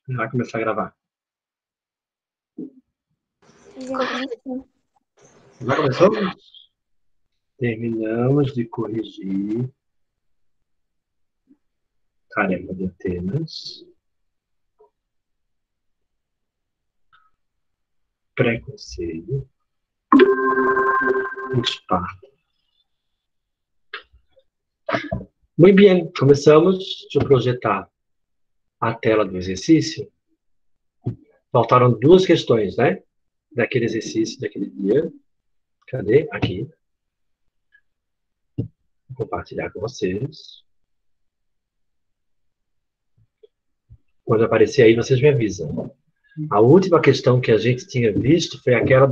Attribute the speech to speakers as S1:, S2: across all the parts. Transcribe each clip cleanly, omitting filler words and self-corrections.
S1: Vai começar a gravar. Já começou? Terminamos de corrigir tarefa de Atenas. Preconceito. Esparta. Muito bem, começamos. Deixa eu projetar a tela do exercício. Faltaram duas questões, né? Daquele exercício, daquele dia. Cadê? Aqui. Vou compartilhar com vocês. Quando aparecer aí, vocês me avisam. A última questão que a gente tinha visto foi aquela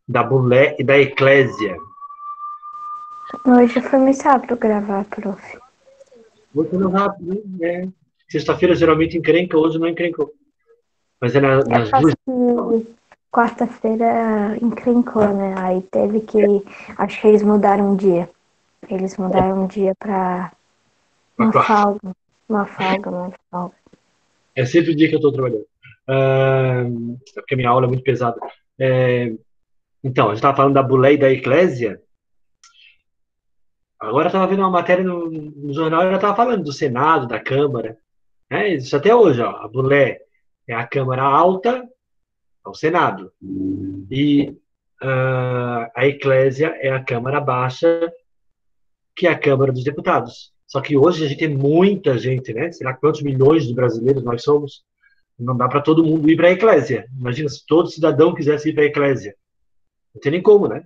S1: da bulé e da eclésia.
S2: Hoje foi muito rápido gravar, prof.
S1: Hoje foi rápido, né? Sexta-feira geralmente encrenca, hoje não encrencou. Mas é nas duas.
S2: Quarta-feira encrencou, né? Aí teve que. Acho que eles mudaram o dia. Eles mudaram o dia pra uma folga. Uma folga.
S1: É sempre o dia que eu estou trabalhando. Porque a minha aula é muito pesada. Então, a gente estava falando da bulé e da eclésia. Agora eu estava vendo uma matéria no jornal e ela estava falando do Senado, da Câmara. Isso até hoje, ó. A bulé é a Câmara Alta, é o Senado. E a eclésia é a Câmara Baixa, que é a Câmara dos Deputados. Só que hoje a gente tem muita gente, né? Será quantos milhões de brasileiros nós somos? Não dá para todo mundo ir para a eclésia. Imagina se todo cidadão quisesse ir para a eclésia. Não tem nem como, né?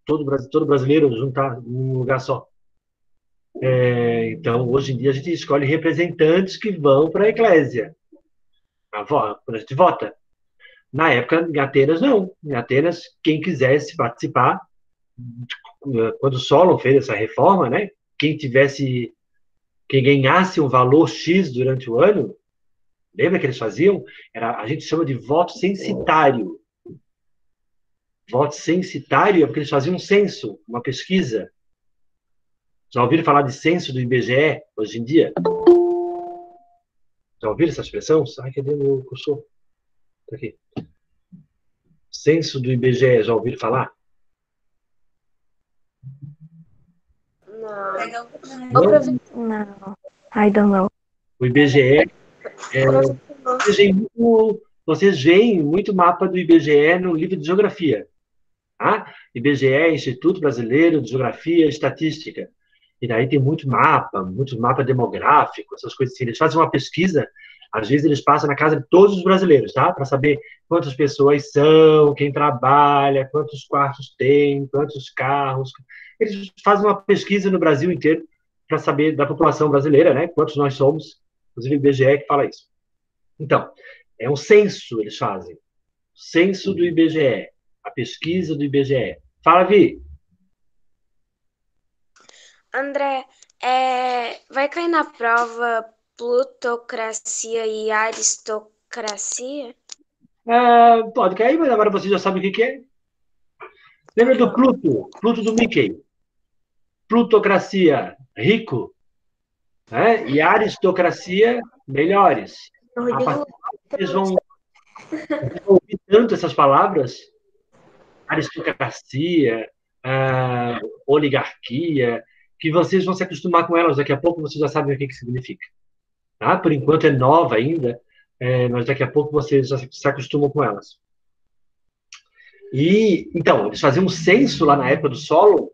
S1: Todo brasileiro juntar num lugar só. Então, hoje em dia, a gente escolhe representantes que vão para a eclésia. Quando a gente vota. Na época, em Atenas, não. Em Atenas, quem quisesse participar, quando Solon fez essa reforma, né? Quem ganhasse um valor X durante o ano, lembra que eles faziam? A gente chama de voto censitário. Voto censitário é porque eles faziam um censo, uma pesquisa. Já ouviram falar de censo do IBGE hoje em dia? Já ouviram essa expressão? Ai, cadê meu cursor? Tá aqui. Censo do IBGE, já ouviram falar?
S2: Não. I don't know.
S1: O IBGE vocês veem muito mapa do IBGE no livro de geografia. Tá? IBGE, Instituto Brasileiro de Geografia e Estatística. E daí tem muito mapa demográfico, essas coisas assim. Eles fazem uma pesquisa, às vezes eles passam na casa de todos os brasileiros, tá? Para saber quantas pessoas são, quem trabalha, quantos quartos tem, quantos carros. Eles fazem uma pesquisa no Brasil inteiro para saber da população brasileira, né? Quantos nós somos. Inclusive o IBGE que fala isso. Então, é um censo eles fazem. Censo do IBGE. A pesquisa do IBGE. Fala, Vi.
S3: André, vai cair na prova plutocracia e aristocracia?
S1: Pode cair, mas agora você já sabe o que é. Lembra do Pluto? Pluto do Mickey. Plutocracia, rico. Né? E aristocracia, melhores. Vocês vão ouvir tanto essas palavras. Aristocracia, oligarquia, que vocês vão se acostumar com elas. Daqui a pouco vocês já sabem o que significa. Tá? Por enquanto é nova ainda, mas daqui a pouco vocês já se acostumam com elas. E, então, eles faziam um censo lá na época do Solon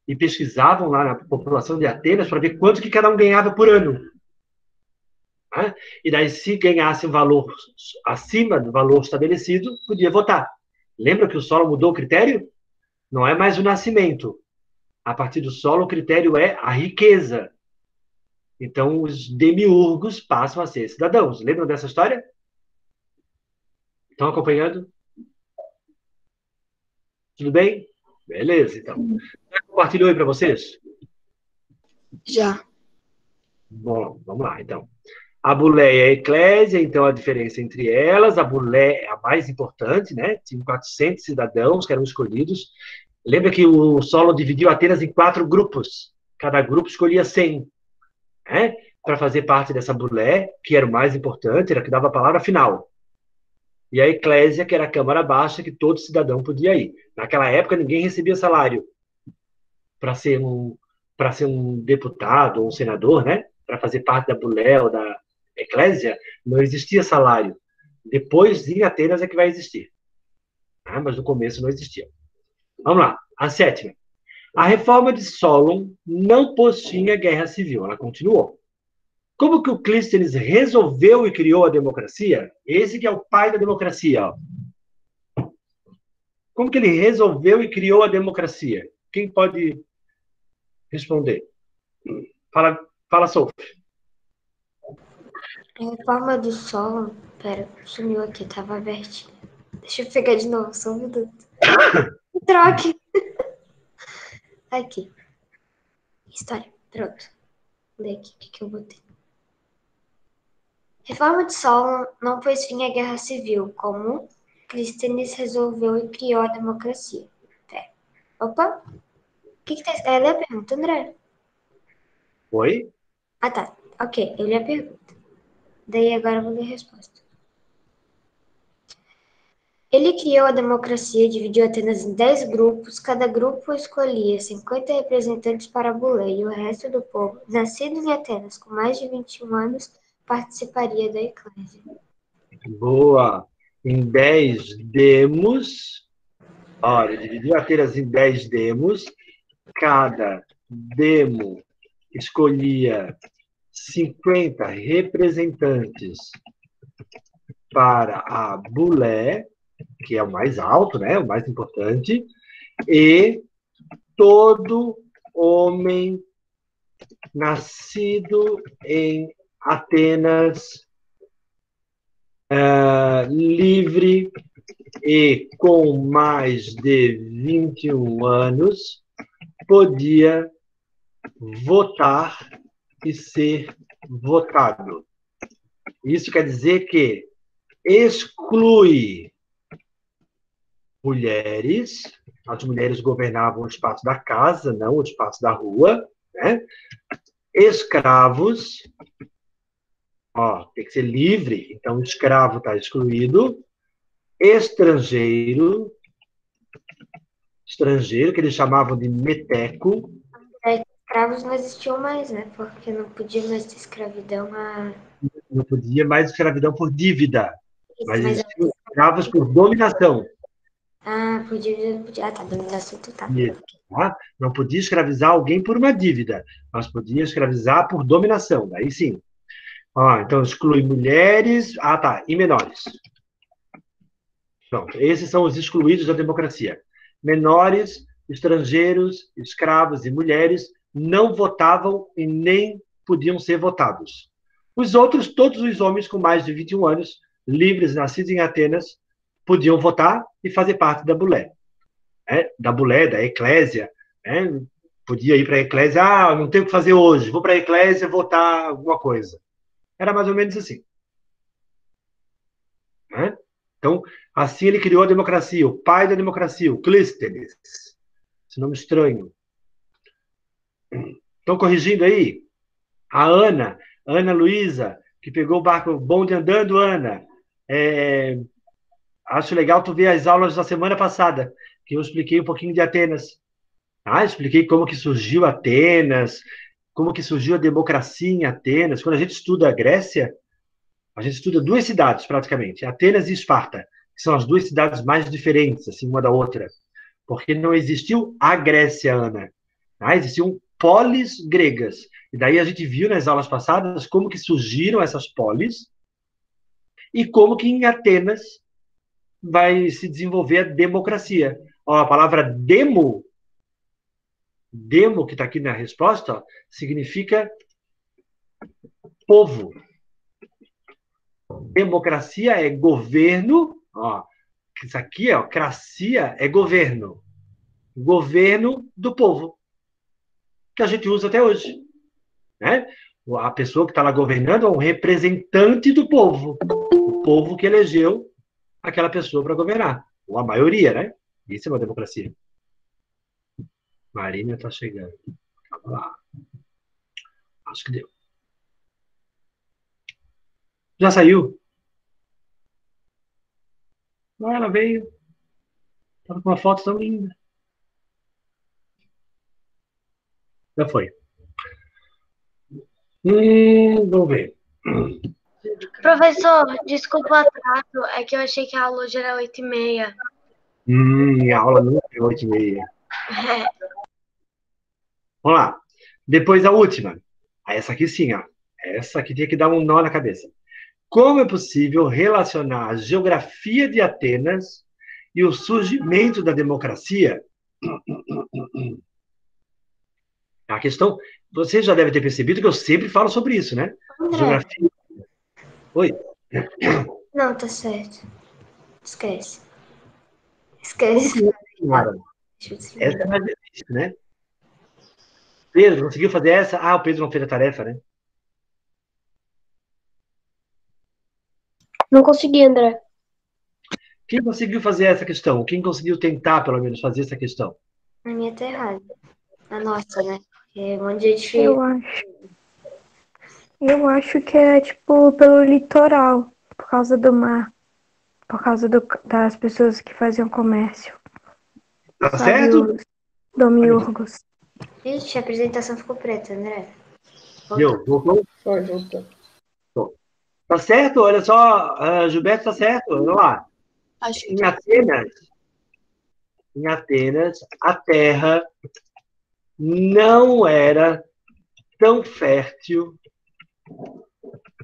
S1: e pesquisavam lá na população de Atenas para ver quanto que cada um ganhava por ano. Tá? E daí, se ganhasse um valor acima do valor estabelecido, podia votar. Lembra que o Solon mudou o critério? Não é mais o nascimento. A partir do Solon, o critério é a riqueza. Então, os demiurgos passam a ser cidadãos. Lembram dessa história? Estão acompanhando? Tudo bem? Beleza, então. Já compartilhou aí para vocês?
S3: Já.
S1: Bom, vamos lá, então. A bulé e a eclésia, então, a diferença entre elas. A bulé é a mais importante, né? Tinha 400 cidadãos que eram escolhidos. Lembra que o Solon dividiu Atenas em 4 grupos. Cada grupo escolhia 100. Né? para fazer parte dessa bulé, que era o mais importante, era que dava a palavra final. E a eclésia, que era a câmara baixa, que todo cidadão podia ir. Naquela época, ninguém recebia salário para ser um deputado ou um senador, né? Para fazer parte da bulé ou da eclésia, não existia salário. Depois, em Atenas, é que vai existir. Mas no começo não existia. Vamos lá. A sétima. A reforma de Solon não pôs fim à guerra civil, ela continuou. Como que o Clístenes resolveu e criou a democracia? Esse que é o pai da democracia. Ó. Como que ele resolveu e criou a democracia? Quem pode responder? Fala, Sophie.
S3: A reforma do solo. Pera, sumiu aqui, tava abertinho. Deixa eu pegar de novo, só um minuto. Troque! Aqui. História. Pronto. Lê aqui o que eu botei. Reforma de Solon não pôs fim à guerra civil, como Clístenes resolveu e criou a democracia. Pera. Opa! O que tá escrito? Lê a pergunta, André.
S1: Oi?
S3: Ah, tá. Ok, eu li a pergunta. Daí agora eu vou ler a resposta. Ele criou a democracia e dividiu Atenas em 10 grupos. Cada grupo escolhia 50 representantes para a bulé e o resto do povo, nascido em Atenas com mais de 21 anos, participaria da eclésia.
S1: Boa. Em 10 demos. Olha, dividiu Atenas em 10 demos. Cada demo escolhia 50 representantes para a bulé, que é o mais alto, né, o mais importante, e todo homem nascido em Atenas, livre e com mais de 21 anos, podia votar e ser votado. Isso quer dizer que exclui mulheres, as mulheres governavam o espaço da casa, não o espaço da rua, né? Escravos, tem que ser livre, então escravo está excluído, estrangeiro, que eles chamavam de meteco.
S3: Escravos não existiam mais, né? Porque não podia mais ter escravidão.
S1: Não podia mais escravidão por dívida, mas
S3: Mas
S1: existiam escravos por dominação.
S3: podia. Ah, tá, dominação total.
S1: Tá? Não podia escravizar alguém por uma dívida, mas podia escravizar por dominação. Daí sim. Então exclui mulheres, e menores. Pronto, esses são os excluídos da democracia. Menores, estrangeiros, escravos e mulheres não votavam e nem podiam ser votados. Os outros, todos os homens com mais de 21 anos, livres, nascidos em Atenas, podiam votar e fazer parte da bulé. Da bulé, da eclésia. Podia ir para a eclésia, não tenho o que fazer hoje, vou para a eclésia votar alguma coisa. Era mais ou menos assim. Então, assim ele criou a democracia, o pai da democracia, o Clístenes. Esse nome estranho. Estão corrigindo aí? A Ana Luísa, que pegou o barco, bonde andando, Ana. Acho legal tu ver as aulas da semana passada, que eu expliquei um pouquinho de Atenas. Expliquei como que surgiu Atenas, como que surgiu a democracia em Atenas. Quando a gente estuda a Grécia, a gente estuda duas cidades, praticamente, Atenas e Esparta, que são as duas cidades mais diferentes, assim, uma da outra. Porque não existiu a Grécia, Ana. Existiam polis gregas. E daí a gente viu nas aulas passadas como que surgiram essas polis e como que em Atenas vai se desenvolver a democracia. A palavra demo, que está aqui na resposta, significa povo. Democracia é governo, isso aqui, cracia é governo. Governo do povo, que a gente usa até hoje. Né? A pessoa que está lá governando é um representante do povo. O povo que elegeu aquela pessoa para governar. Ou a maioria, né? Isso é uma democracia. Marina está chegando. Vamos lá. Acho que deu. Já saiu? Ah, ela veio. Estava com uma foto tão linda. Já foi. Vamos ver.
S4: Professor, desculpa o atraso, é que eu achei que a aula hoje era 8h30.
S1: Minha aula nunca é 8h30. Vamos lá. Depois a última. Essa aqui sim, ó. Essa aqui tinha que dar um nó na cabeça. Como é possível relacionar a geografia de Atenas e o surgimento da democracia? A questão, você já deve ter percebido que eu sempre falo sobre isso, né?
S3: André.
S1: Geografia. Oi?
S3: Não, tá certo. Esquece. Esquece.
S1: Cara, essa é mais difícil, né? Pedro, conseguiu fazer essa? Ah, o Pedro não fez a tarefa, né?
S4: Não consegui, André.
S1: Quem conseguiu fazer essa questão? Quem conseguiu tentar, pelo menos, fazer essa questão?
S3: A minha tá errada. A nossa, né? Porque um monte de gente
S2: Eu acho. Eu acho que é, tipo, pelo litoral, por causa do mar, por causa das pessoas que faziam comércio,
S1: Tá
S2: sabe,
S1: certo?
S2: os domiurgos.
S3: Ixi, a apresentação ficou preta, André.
S1: Deu, voltou?
S3: Foi, voltou.
S1: Tá certo? Olha só, Gilberto tá certo. Vamos lá.
S4: Acho que
S1: Em Atenas, a terra não era tão fértil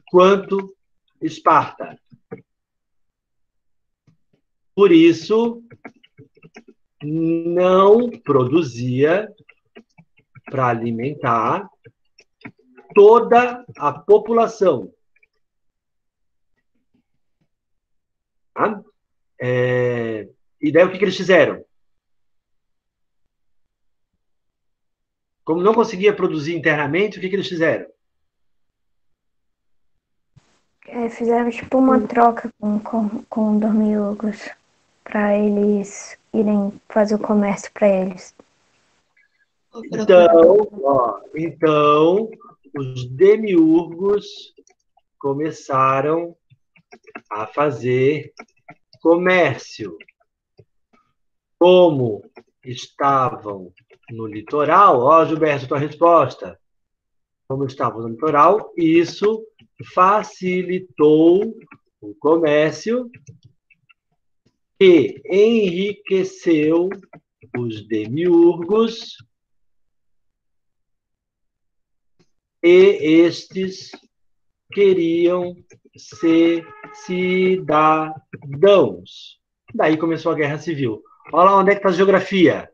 S1: quanto Esparta. Por isso, não produzia para alimentar toda a população. Tá? E daí o que eles fizeram? Como não conseguia produzir internamente, o que eles fizeram?
S2: Fizeram tipo uma troca com domiurgos para eles irem fazer o comércio para eles.
S1: Então, os demiurgos começaram a fazer comércio. Como estavam no litoral, Gilberto, tua resposta. Como estavam no litoral, isso facilitou o comércio e enriqueceu os demiurgos e estes queriam ser cidadãos. Daí começou a Guerra Civil. Olha lá onde é que está a geografia.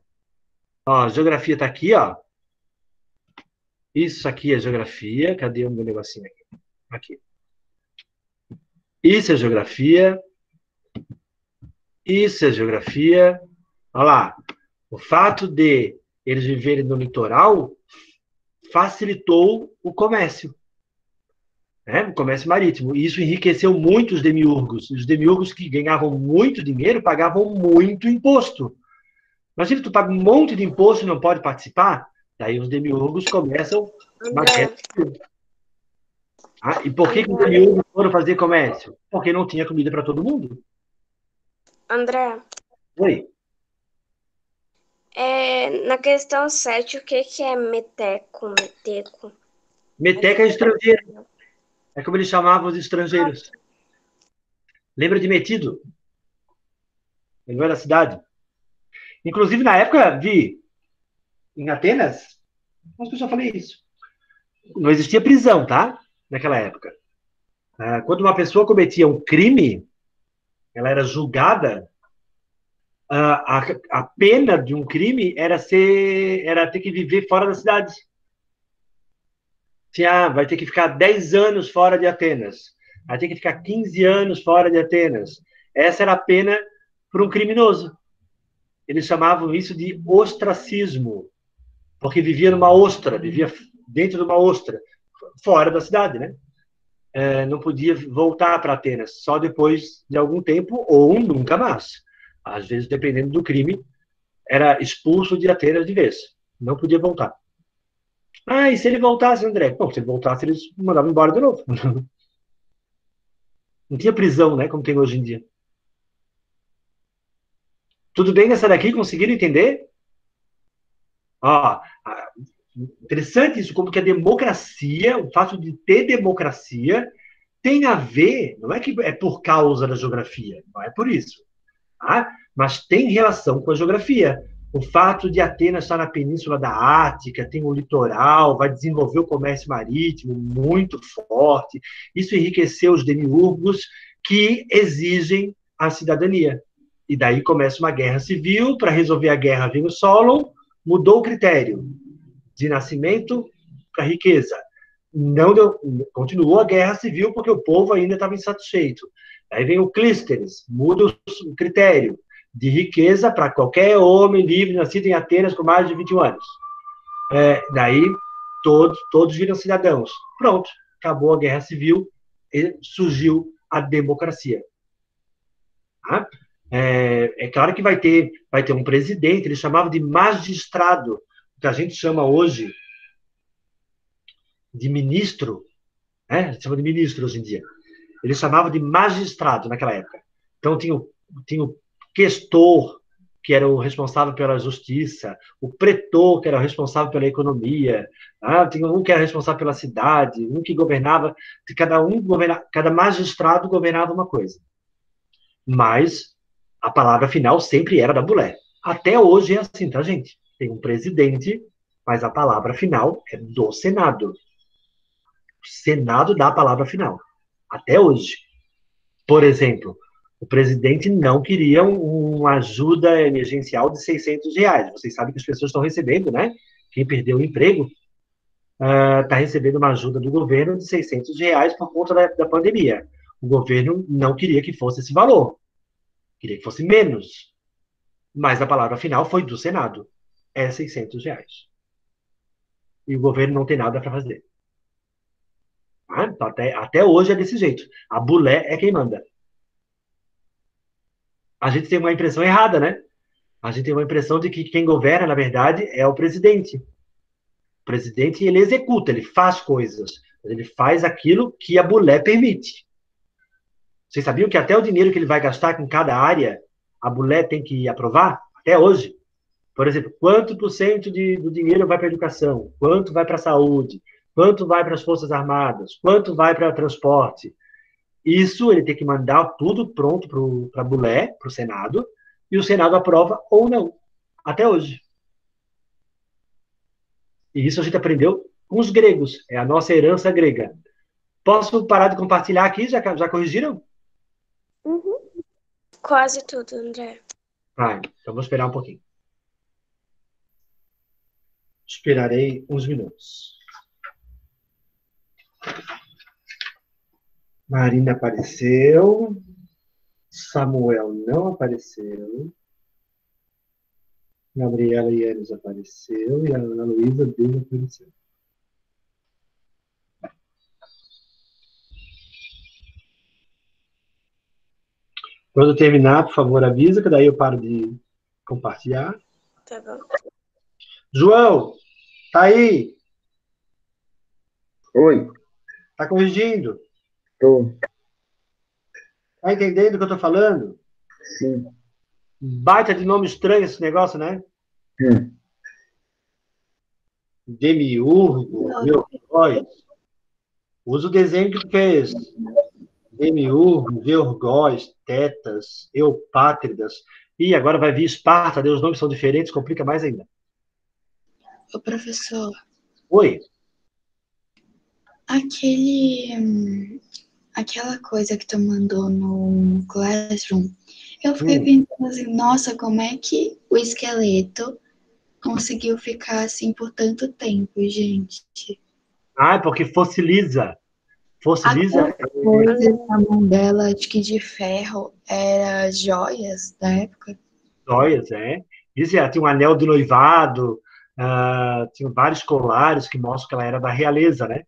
S1: Ó, a geografia está aqui, ó. Isso aqui é geografia. Cadê o meu negocinho aqui? Aqui. Isso é geografia. Isso é geografia. Olha lá. O fato de eles viverem no litoral facilitou o comércio. Né? O comércio marítimo. E isso enriqueceu muito os demiurgos. Os demiurgos que ganhavam muito dinheiro pagavam muito imposto. Imagina, tu paga um monte de imposto e não pode participar, daí os demiurgos começam uma guerra. E por que os demiurgos foram fazer comércio? Porque não tinha comida para todo mundo.
S4: André,
S1: Oi.
S4: na questão 7, o que é meteco?
S1: Meteca é estrangeiro. É como eles chamavam os estrangeiros. Lembra de metido? Ele não era cidade. Inclusive, na época, em Atenas, acho que eu já falei isso. Não existia prisão, tá? Naquela época. Quando uma pessoa cometia um crime, ela era julgada, a pena de um crime era ter que viver fora da cidade. Vai ter que ficar 10 anos fora de Atenas. Vai ter que ficar 15 anos fora de Atenas. Essa era a pena para um criminoso. Eles chamavam isso de ostracismo, porque vivia numa ostra, vivia dentro de uma ostra, fora da cidade, né? Não podia voltar para Atenas, só depois de algum tempo ou nunca mais. Às vezes, dependendo do crime, era expulso de Atenas de vez. Não podia voltar. E se ele voltasse, André? Bom, se ele voltasse, eles mandavam embora de novo. Não tinha prisão, né, como tem hoje em dia. Tudo bem nessa daqui? Conseguiram entender? Ó, interessante isso, como que a democracia, o fato de ter democracia, tem a ver, não é que é por causa da geografia, não é por isso, tá? Mas tem relação com a geografia. O fato de Atenas estar na península da Ática, tem um litoral, vai desenvolver o comércio marítimo muito forte, isso enriqueceu os demiurgos que exigem a cidadania. E daí começa uma guerra civil, para resolver a guerra vem o Solon, mudou o critério de nascimento para riqueza. Não deu, continuou a guerra civil porque o povo ainda estava insatisfeito. Aí vem o Clístenes, muda o critério de riqueza para qualquer homem livre nascido em Atenas com mais de 21 anos. Daí todos viram cidadãos. Pronto, acabou a guerra civil e surgiu a democracia. Tá? Claro que vai ter um presidente, ele chamava de magistrado, que a gente chama hoje de ministro, né? A gente chama de ministro hoje em dia. Ele chamava de magistrado naquela época. Então tinha o questor, que era o responsável pela justiça, o pretor, que era o responsável pela economia, tinha um que era responsável pela cidade, um que governava, cada magistrado governava uma coisa. Mas a palavra final sempre era da mulher. Até hoje é assim, tá, gente? Tem um presidente, mas a palavra final é do Senado. O Senado dá a palavra final. Até hoje. Por exemplo, o presidente não queria uma ajuda emergencial de R$ 600. Vocês sabem que as pessoas estão recebendo, né? Quem perdeu o emprego está recebendo uma ajuda do governo de R$ 600 por conta da pandemia. O governo não queria que fosse esse valor. Queria que fosse menos. Mas a palavra final foi do Senado. É R$ 600. E o governo não tem nada para fazer. Então, até hoje é desse jeito. A bulé é quem manda. A gente tem uma impressão errada, né? A gente tem uma impressão de que quem governa, na verdade, é o presidente. O presidente, ele executa, ele faz coisas. Ele faz aquilo que a bulé permite. Vocês sabiam que até o dinheiro que ele vai gastar com cada área, a bulé tem que aprovar? Até hoje. Por exemplo, quanto por cento do dinheiro vai para a educação? Quanto vai para a saúde? Quanto vai para as Forças Armadas? Quanto vai para o transporte? Isso ele tem que mandar tudo pronto para a bulé, para o Senado, e o Senado aprova ou não. Até hoje. E isso a gente aprendeu com os gregos. É a nossa herança grega. Posso parar de compartilhar aqui? Já corrigiram?
S2: Uhum.
S4: Quase tudo, André.
S1: Então vou esperar um pouquinho. Esperarei uns minutos. Marina apareceu. Samuel não apareceu. Gabriela Yanes apareceu. E a Ana Luísa desapareceu. Quando terminar, por favor, avisa, que daí eu paro de compartilhar.
S4: Tá bom.
S1: João, tá aí?
S5: Oi.
S1: Tá corrigindo?
S5: Tô.
S1: Tá entendendo o que eu tô falando?
S5: Sim.
S1: Baita de nome estranho esse negócio, né? Demiurgo, Vergóis. Usa o desenho que tu fez. Demiurgo, Vergóis, Tetas, Eupátridas. E agora vai vir Esparta, os nomes são diferentes, complica mais ainda.
S6: Ô, professor,
S1: Oi.
S6: aquela coisa que tu mandou no Classroom, eu fiquei pensando assim, nossa, como é que o esqueleto conseguiu ficar assim por tanto tempo, gente?
S1: É porque fossiliza. Fossiliza.
S6: A coisa na mão dela, acho que de ferro, era joias da época.
S1: Joias, Dizia, tinha um anel do noivado, tinha vários colares que mostram que ela era da realeza, né?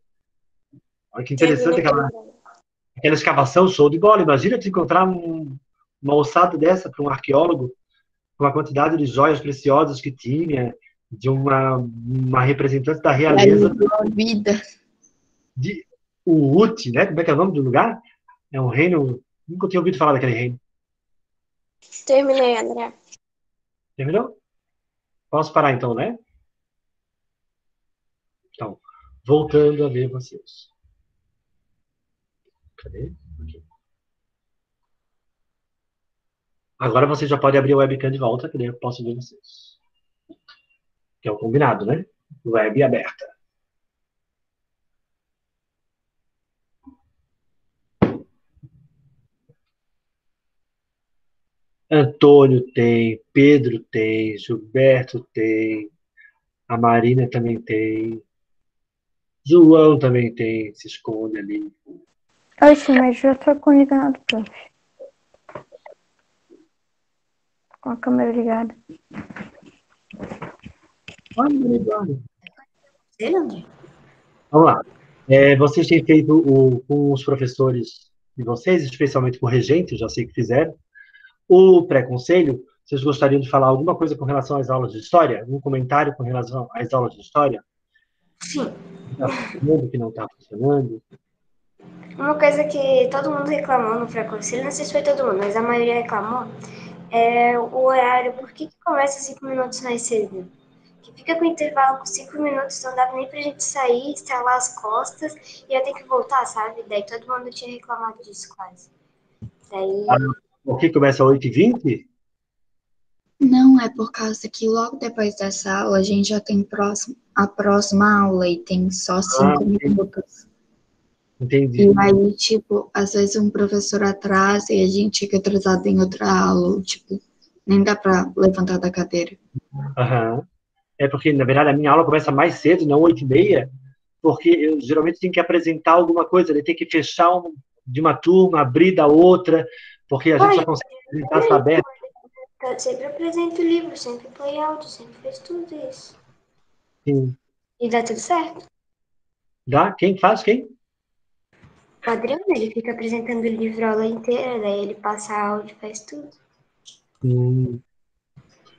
S1: Olha que interessante aquela escavação, show de bola. Imagina tu encontrar uma ossada dessa para um arqueólogo, com a quantidade de joias preciosas que tinha, de uma representante da realeza.
S6: Vida.
S1: O Uti, né? Como é que é o nome do lugar? É um reino... Nunca tinha ouvido falar daquele reino.
S4: Terminei, André.
S1: Terminou? Posso parar então, né? Então, voltando a ver vocês. Cadê? Aqui. Agora você já pode abrir o webcam de volta, que daí eu posso ver vocês. Que é o combinado, né? Web aberta. Antônio tem, Pedro tem, Gilberto tem, a Marina também tem, João também tem, se esconde ali.
S2: Oxe, mas já tá ligado, prof. Com a câmera ligada.
S1: Olha.
S3: Sei, André.
S1: Vamos lá. Vocês têm feito com os professores de vocês, especialmente com o regente, eu já sei que fizeram, o pré-conselho. Vocês gostariam de falar alguma coisa com relação às aulas de história? Um comentário com relação às aulas de história?
S3: Sim.
S1: Está funcionando, que não está funcionando?
S3: Uma coisa que todo mundo reclamou no pré-conselho, não sei se foi todo mundo, mas a maioria reclamou, é o horário. Por que começa 5 minutos mais cedo? Que fica com intervalo com 5 minutos, não dava nem pra gente sair, estalar as costas e eu ter que voltar, sabe? Daí todo mundo tinha reclamado disso quase. Daí.
S1: O que começa às 8h20?
S6: Não, é por causa que logo depois dessa aula a gente já tem a próxima aula e tem só 5 minutos.
S1: Entendi.
S6: E aí, tipo, às vezes um professor atrasa e a gente fica atrasado em outra aula, tipo, nem dá pra levantar da cadeira.
S1: Aham. É porque, na verdade, a minha aula começa mais cedo, não 8h30, porque eu geralmente tenho que apresentar alguma coisa, eu tenho que fechar de uma turma, abrir da outra, porque a gente só consegue apresentar se aberto.
S3: Eu sempre apresento o livro, sempre põe áudio, sempre fez tudo isso.
S1: Sim.
S3: E dá tudo certo.
S1: Dá? Quem faz? Quem?
S3: O Adriano, ele fica apresentando o livro a aula inteira, daí ele passa áudio, faz tudo.
S1: Fala,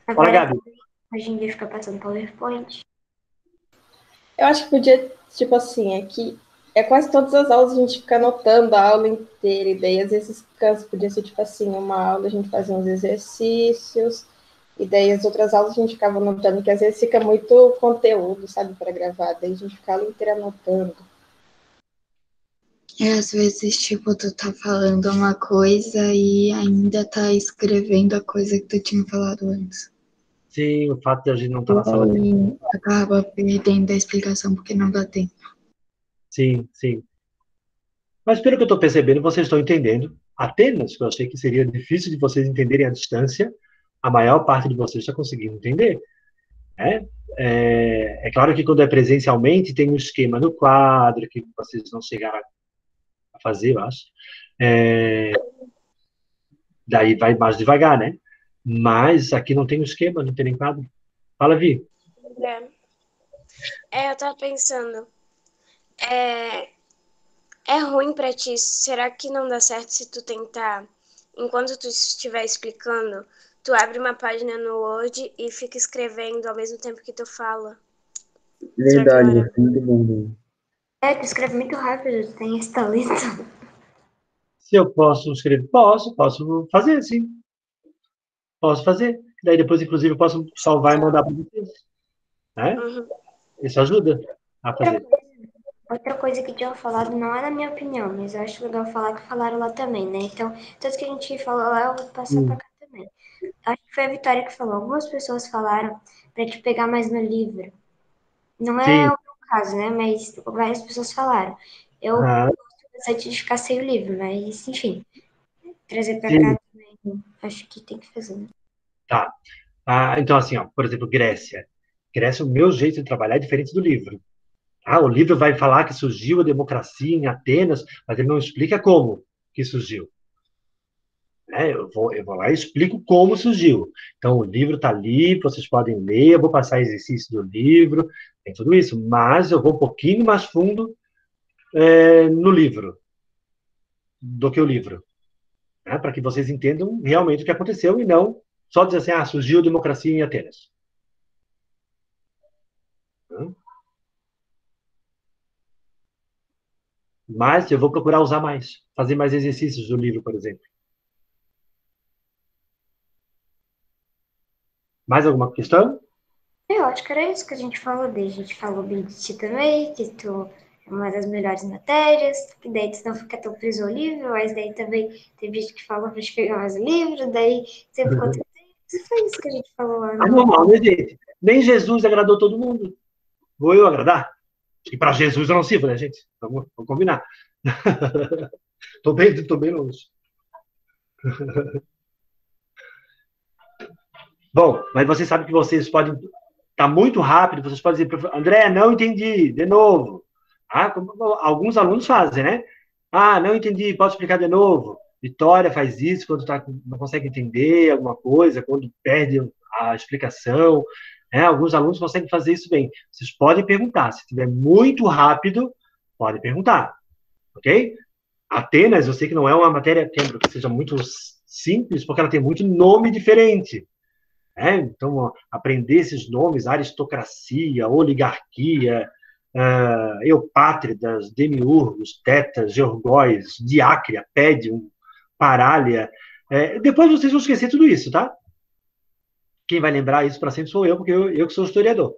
S3: Agora,
S1: Gabi.
S3: hoje em dia, fica passando PowerPoint.
S5: Eu acho que podia, tipo assim, quase todas as aulas a gente fica anotando a aula inteira, e daí às vezes cansa, podia ser tipo assim, uma aula a gente fazia uns exercícios, e daí as outras aulas a gente ficava anotando, que às vezes fica muito conteúdo, sabe, para gravar, daí a gente fica a aula inteira anotando.
S6: Às vezes, tipo, tu tá falando uma coisa e ainda tá escrevendo a coisa que tu tinha falado antes.
S1: Sim, o fato de a gente não estar na sala de...
S6: E acaba perdendo a explicação porque não dá tempo.
S1: Sim, sim. Mas pelo que eu estou percebendo, vocês estão entendendo. Apenas que eu achei que seria difícil de vocês entenderem à distância, a maior parte de vocês está conseguindo entender. Né? É claro que quando é presencialmente, tem um esquema no quadro que vocês não chegaram a fazer, eu acho. Daí vai mais devagar, né? Mas aqui não tem um esquema, não tem nem quadro. Fala, Vi.
S4: Eu tava pensando, é ruim pra ti, será que não dá certo se tu tentar, enquanto tu estiver explicando, tu abre uma página no Word e fica escrevendo ao mesmo tempo que tu fala?
S7: Verdade, é muito bom.
S3: Tu escreve muito rápido, tu tem esse talento.
S1: Se eu posso escrever, posso fazer, sim. Posso fazer. Daí depois, inclusive, eu posso salvar e mandar para vocês. Né?
S4: Uhum.
S1: Isso ajuda a fazer.
S3: Outra coisa que tinham falado, não é na minha opinião, mas eu acho legal falar que falaram lá também, né? Então, tudo que a gente falou lá, eu vou passar pra cá também. Acho que foi a Vitória que falou. Algumas pessoas falaram pra te pegar mais no livro. Não é
S1: Sim.
S3: o meu caso, né? Mas várias pessoas falaram. Eu gosto bastante de ficar sem o livro, mas, enfim, trazer pra cá também, acho que tem que fazer. Né?
S1: Tá. Então, assim, ó, por exemplo, Grécia. Grécia, o meu jeito de trabalhar é diferente do livro. O livro vai falar que surgiu a democracia em Atenas, mas ele não explica como que surgiu. Eu vou lá e explico como surgiu. Então, o livro está ali, vocês podem ler, eu vou passar exercício do livro, tem tudo isso, mas eu vou um pouquinho mais fundo no livro do que o livro, né? Para que vocês entendam realmente o que aconteceu e não só dizer assim, surgiu a democracia em Atenas. Mas eu vou procurar usar mais, fazer mais exercícios do livro, por exemplo. Mais alguma questão?
S3: Eu acho que era isso que a gente falou. Daí a gente falou bem de ti também, que tu é uma das melhores matérias, que daí tu não fica tão preso ao livro, mas daí também teve gente que falou pra gente pegar mais o livro, daí sempre quanto tempo. Foi isso que a gente falou lá,
S1: Ah,
S3: né?
S1: normal, né, gente? Nem Jesus agradou todo mundo. Vou eu agradar? E para Jesus eu não sirvo, né, gente? Vamos combinar. Tô bem longe. Bom, mas vocês sabem que vocês podem estar muito rápido, vocês podem dizer, André, não entendi, de novo. Ah, alguns alunos fazem, né? Ah, não entendi, posso explicar de novo? Vitória faz isso quando não consegue entender alguma coisa, quando perde a explicação. Alguns alunos conseguem fazer isso bem. Vocês podem perguntar. Se estiver muito rápido, pode perguntar. Ok? Atenas, eu sei que não é uma matéria que seja muito simples, porque ela tem muito nome diferente. Então, aprender esses nomes, aristocracia, oligarquia, eupátridas, demiurgos, tetas, georgóis, diácria, pédium, parália. Depois vocês vão esquecer tudo isso, tá? Quem vai lembrar isso para sempre sou eu, porque eu que sou historiador.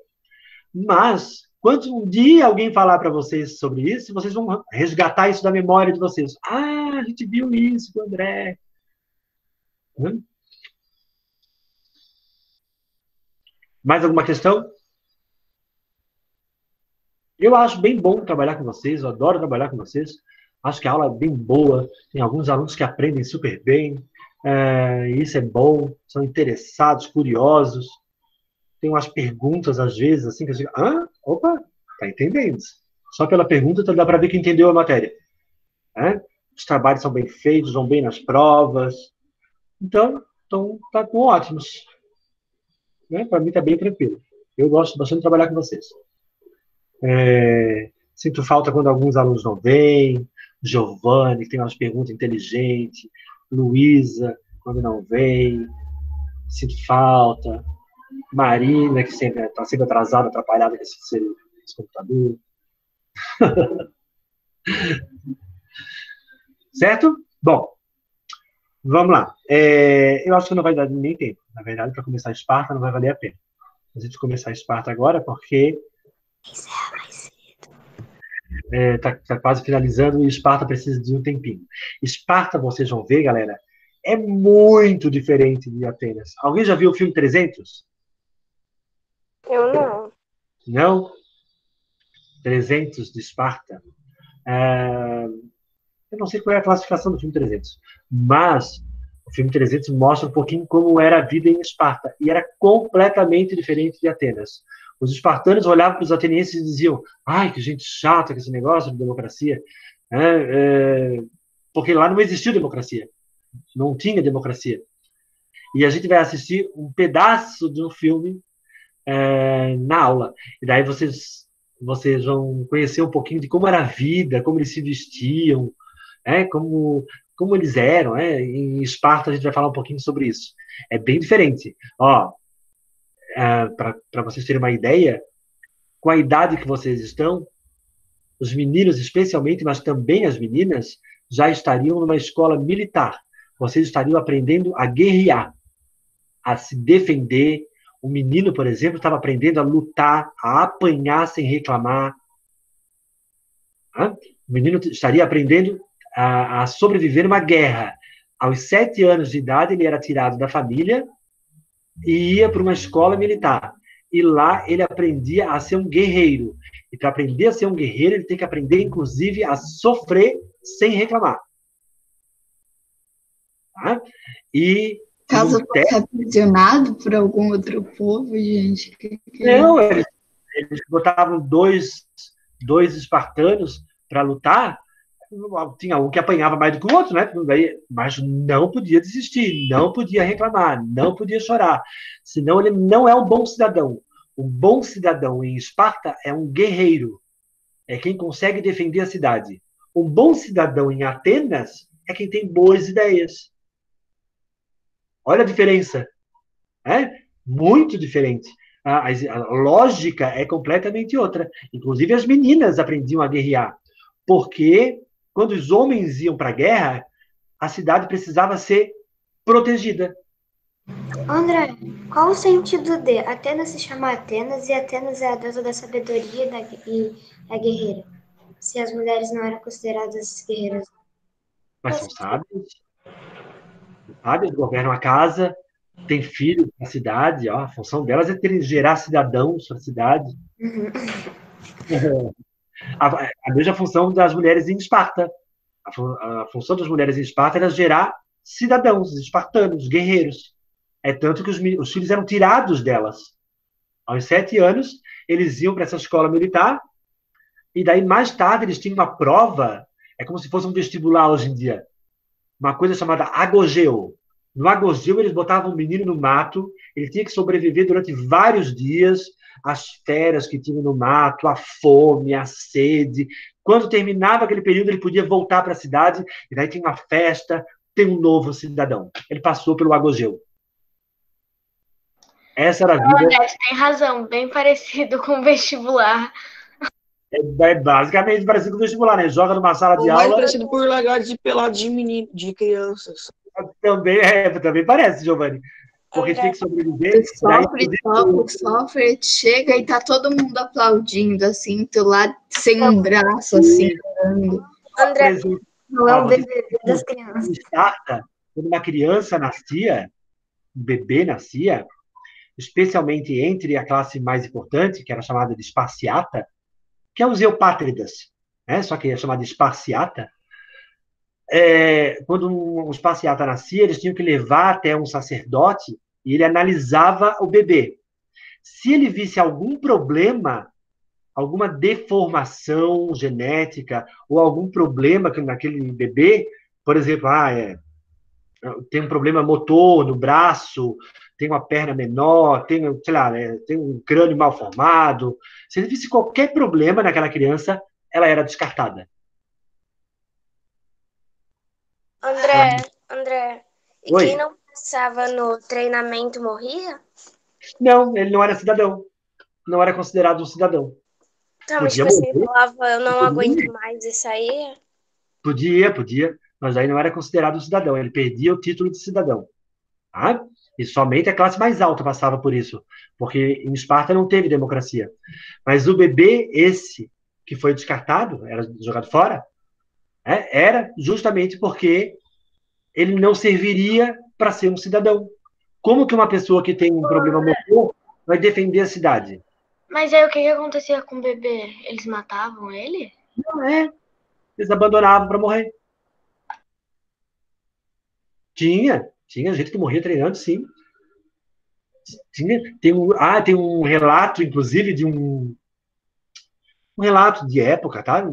S1: Mas, quando um dia alguém falar para vocês sobre isso, vocês vão resgatar isso da memória de vocês. Ah, a gente viu isso com o André. Mais alguma questão? Eu acho bem bom trabalhar com vocês, eu adoro trabalhar com vocês. Acho que a aula é bem boa, tem alguns alunos que aprendem super bem, isso é bom, são interessados, curiosos. Tem umas perguntas, às vezes, assim, que eu digo, opa, tá entendendo. Só pela pergunta dá para ver que entendeu a matéria. Os trabalhos são bem feitos, vão bem nas provas. Então tá ótimos. Para mim tá bem tranquilo. Eu gosto bastante de trabalhar com vocês. Sinto falta quando alguns alunos não vêm. Giovanni, que tem umas perguntas inteligentes. Luísa, quando não vem. Sinto falta. Marina, que está sempre atrasada, atrapalhada com esse computador. Certo? Bom, vamos lá. Eu acho que não vai dar nem tempo. Na verdade, para começar a Esparta, não vai valer a pena. A gente começar a Esparta agora, porque está quase finalizando e Esparta precisa de um tempinho. Esparta, vocês vão ver, galera, é muito diferente de Atenas. Alguém já viu o filme 300?
S4: Eu não.
S1: Não? 300 de Esparta. Eu não sei qual é a classificação do filme 300, mas o filme 300 mostra um pouquinho como era a vida em Esparta, e era completamente diferente de Atenas. Os espartanos olhavam para os atenienses e diziam, ai, que gente chata com esse negócio de democracia, porque lá não existia democracia, não tinha democracia. E a gente vai assistir um pedaço de um filme na aula, e daí vocês vão conhecer um pouquinho de como era a vida, como eles se vestiam, como eles eram. Em Esparta a gente vai falar um pouquinho sobre isso. É bem diferente. Para vocês terem uma ideia, com a idade que vocês estão, os meninos especialmente, mas também as meninas, já estariam numa escola militar. Vocês estariam aprendendo a guerrear, a se defender. O menino, por exemplo, estava aprendendo a lutar, a apanhar sem reclamar. O menino estaria aprendendo a sobreviver numa guerra. Aos 7 anos de idade, ele era tirado da família e ia para uma escola militar. E lá ele aprendia a ser um guerreiro. E para aprender a ser um guerreiro, ele tem que aprender, inclusive, a sofrer sem reclamar. E
S6: caso fosse aprisionado por algum outro povo, gente.
S1: Não, eles botavam dois espartanos para lutar. Tinha um que apanhava mais do que o outro, né? Mas não podia desistir, não podia reclamar, não podia chorar. Senão ele não é um bom cidadão. Um bom cidadão em Esparta é um guerreiro. É quem consegue defender a cidade. Um bom cidadão em Atenas é quem tem boas ideias. Olha a diferença. Muito diferente. A lógica é completamente outra. Inclusive, as meninas aprendiam a guerrear. Porque quando os homens iam para a guerra, a cidade precisava ser protegida.
S3: André, qual o sentido de Atenas se chama Atenas e Atenas é a deusa da sabedoria e a guerreira? Se as mulheres não eram consideradas guerreiras.
S1: Mas são sábias, governam a casa, têm filhos na cidade, ó, a função delas é gerar cidadãos na cidade. A mesma função das mulheres em Esparta. A função das mulheres em Esparta era gerar cidadãos, espartanos, guerreiros. É tanto que os filhos eram tirados delas. Aos 7 anos, eles iam para essa escola militar, e daí, mais tarde, eles tinham uma prova, é como se fosse um vestibular hoje em dia, uma coisa chamada agogeu. No agogeu, eles botavam o menino no mato, ele tinha que sobreviver durante vários dias, as feras que tinham no mato, a fome, a sede. Quando terminava aquele período, ele podia voltar para a cidade, e daí tinha uma festa, tem um novo cidadão. Ele passou pelo agogeu. Essa era a vida.
S8: Olha, tem razão, bem parecido com o vestibular.
S1: É basicamente parecido com o vestibular, né? Joga numa sala de
S9: Mais
S1: aula.
S9: parecido por largar de pelado de menino, de crianças.
S1: Também parece, Giovanni. Porque
S4: André,
S1: tem que sobreviver.
S6: Sofre, chega e tá todo mundo aplaudindo, assim, tu lá sem um braço, assim, andando.
S4: André,
S3: Não é o BBB das crianças.
S1: Esparta, quando uma criança nascia, um bebê nascia, especialmente entre a classe mais importante, que era chamada de Esparciata, que é os eupátridas, né? Só que é chamada de Esparciata. Quando um Esparciata nascia, eles tinham que levar até um sacerdote e ele analisava o bebê. Se ele visse algum problema, alguma deformação genética ou algum problema naquele bebê, por exemplo, tem um problema motor no braço, tem uma perna menor, tem, sei lá, tem um crânio mal formado. Se ele visse qualquer problema naquela criança, ela era descartada.
S4: André, e
S1: Oi.
S4: quem não passava no treinamento morria?
S1: Não, ele não era cidadão. Não era considerado um cidadão.
S4: Tá, mas
S1: Podia
S4: tipo assim,
S1: morrer.
S4: falava, eu não aguento mais isso aí.
S1: Podia, mas aí não era considerado um cidadão. Ele perdia o título de cidadão. Tá? E somente a classe mais alta passava por isso, porque em Esparta não teve democracia. Mas o bebê, esse que foi descartado, era jogado fora, era justamente porque ele não serviria para ser um cidadão. Como que uma pessoa que tem um problema motor vai defender a cidade?
S8: Mas aí o que acontecia com o bebê? Eles matavam ele?
S1: Não é. Eles abandonavam para morrer. Tinha gente que morria treinando, sim. Tem um relato, inclusive, de um relato de época, tá?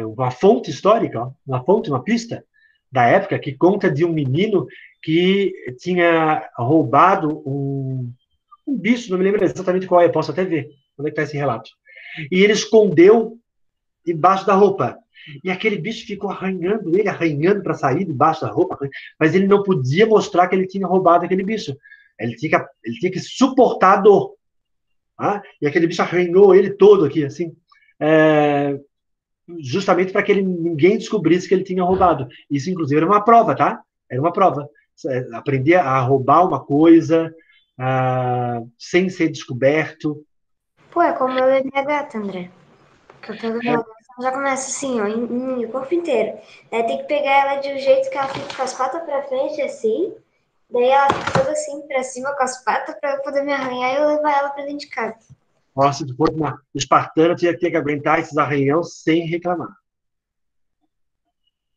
S1: Uma fonte histórica, ó, uma pista da época que conta de um menino que tinha roubado um bicho, não me lembro exatamente qual é, posso até ver onde é que está esse relato. E ele escondeu debaixo da roupa. E aquele bicho ficou arranhando para sair debaixo da roupa, mas ele não podia mostrar que ele tinha roubado aquele bicho. Ele tinha que suportar a dor. Tá? E aquele bicho arranhou ele todo aqui, assim, justamente para que ninguém descobrisse que ele tinha roubado. Isso, inclusive, era uma prova, tá? Era uma prova. Aprender a roubar uma coisa sem ser descoberto.
S3: Pô, é como eu e minha gata, André. Que eu pego minha gata, ela já começa assim, ó, em o corpo inteiro. Daí tem que pegar ela de um jeito que ela fica com as patas pra frente, assim. Daí ela fica toda assim pra cima com as patas pra eu poder me arranhar e eu levar ela pra dentro de casa.
S1: Nossa, se fosse uma espartana, tinha que ter que aguentar esses arranhão sem reclamar.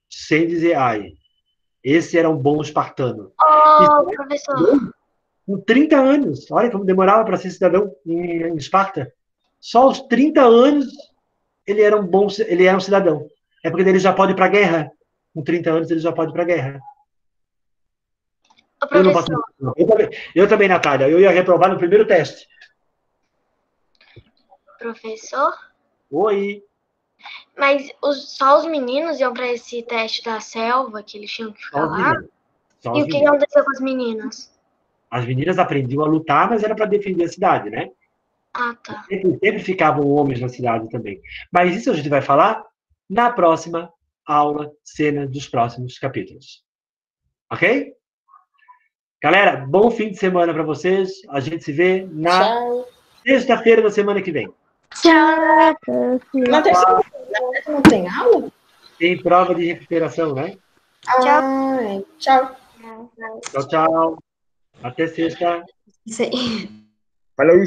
S1: Sem dizer, ai, esse era um bom espartano.
S8: Professor.
S1: Com 30 anos, olha como demorava para ser cidadão em Esparta. Só aos 30 anos ele era um cidadão. É porque ele já pode ir para a guerra. Com 30 anos ele já pode ir para a guerra. Eu não posso. Eu também, Natália. Eu ia reprovar no primeiro teste.
S8: Professor?
S1: Oi.
S8: Mas só os meninos iam para esse teste da selva que eles tinham que ficar lá? E o que aconteceu com as meninas?
S1: As meninas aprendiam a lutar, mas era para defender a cidade, né?
S8: Ah, tá.
S1: Sempre ficavam homens na cidade também. Mas isso a gente vai falar na próxima aula, cena dos próximos capítulos. Ok? Galera, bom fim de semana para vocês. A gente se vê na sexta-feira da semana que vem.
S8: Tchau.
S5: Na terça não tem aula?
S1: Tem prova de recuperação, né?
S5: Tchau.
S1: Tchau, tchau. Até sexta.
S3: Isso aí.
S7: Falou.